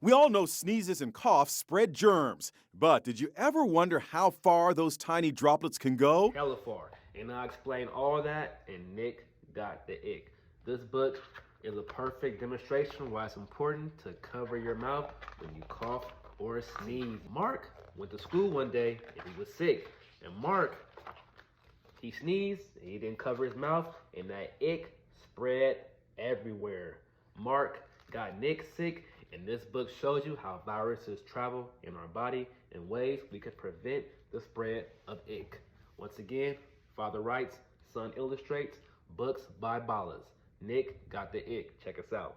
We all know sneezes and coughs spread germs, but did you ever wonder how far those tiny droplets can go? Hella far. And I'll explain all that in Nick Got the Ick. This book is a perfect demonstration why it's important to cover your mouth when you cough or sneeze. Mark went to school one day and he was sick. And Mark, he sneezed and he didn't cover his mouth and that ick spread everywhere. Mark got Nick sick, and this book shows you how viruses travel in our body in ways we can prevent the spread of ick. Once again, Father writes, Son illustrates, books by Ballas. Nick Got the Ick. Check us out.